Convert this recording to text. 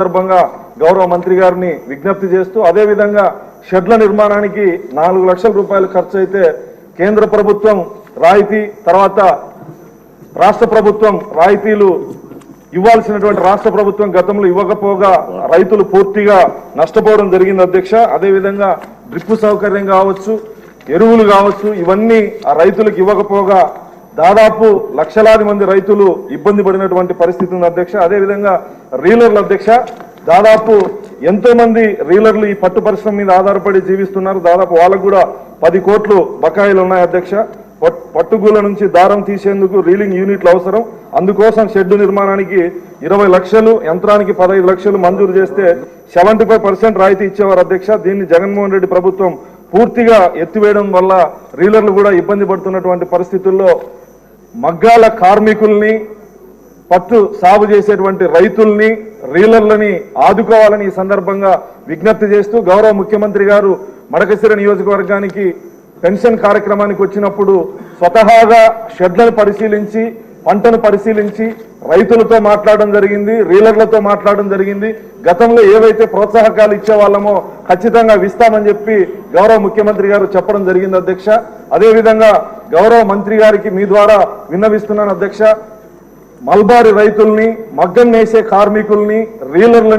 సందర్భంగా గౌరవ మంత్రి గారిని విజ్ఞప్తి చేస్తూ అదే విధంగా షెడ్ల నిర్మాణానికి 4 లక్షల రూపాయలు ఖర్చు అయితే కేంద్ర ప్రభుత్వం రాయితీ తర్వాత రాష్ట్ర ప్రభుత్వం రాయితీలు ఇవ్వాల్సినటువంటి రాష్ట్ర ప్రభుత్వం గతంలో ఇవ్వకపోగా రైతులు పూర్తిగా నష్టపోవడం జరిగింది అధ్యక్ష. అదే విధంగా డ్రిప్ సౌకర్యం కావచ్చు, ఎరువులు కావచ్చు, ఇవన్నీ ఆ రైతులకు ఇవ్వకపోగా దాదాపు లక్షలాది మంది రైతులు ఇబ్బంది పడినటువంటి పరిస్థితి ఉంది అధ్యక్ష. అదేవిధంగా రీలర్లు అధ్యక్ష, దాదాపు ఎంతో మంది రీలర్లు ఈ పట్టు పరిశ్రమ మీద ఆధారపడి జీవిస్తున్నారు. దాదాపు వాళ్ళకు కూడా 10 కోట్లు బకాయిలు ఉన్నాయి అధ్యక్ష. పట్టుగూల నుంచి దారం తీసేందుకు రీలింగ్ యూనిట్లు అవసరం. అందుకోసం షెడ్డు నిర్మాణానికి 20 లక్షలు, యంత్రానికి 15 లక్షలు మంజూరు చేస్తే 75% రాయితీ ఇచ్చేవారు అధ్యక్ష. దీన్ని జగన్మోహన్ రెడ్డి ప్రభుత్వం పూర్తిగా ఎత్తివేయడం వల్ల రీలర్లు కూడా ఇబ్బంది పడుతున్నటువంటి పరిస్థితుల్లో మగ్గాల కార్మికుల్ని, పట్టు సాగు చేసేటువంటి రైతుల్ని, రీలర్లని ఆదుకోవాలని ఈ సందర్భంగా విజ్ఞప్తి చేస్తూ గౌరవ ముఖ్యమంత్రి గారు మడకశిర నియోజకవర్గానికి పెన్షన్ కార్యక్రమానికి వచ్చినప్పుడు స్వతహాగా షెడ్లను పరిశీలించి, పంటను పరిశీలించి రైతులతో మాట్లాడడం జరిగింది, రీలర్లతో మాట్లాడడం జరిగింది. గతంలో ఏవైతే ప్రోత్సాహకాలు ఇచ్చేవాళ్ళమో ఖచ్చితంగా ఇస్తామని చెప్పి గౌరవ ముఖ్యమంత్రి గారు చెప్పడం జరిగింది అధ్యక్ష. అదేవిధంగా గౌరవ మంత్రి గారికి మీ ద్వారా విన్నవిస్తున్నాను అధ్యక్ష, మల్బారి రైతుల్ని, మగ్గం నేసే కార్మికుల్ని, రీలర్లని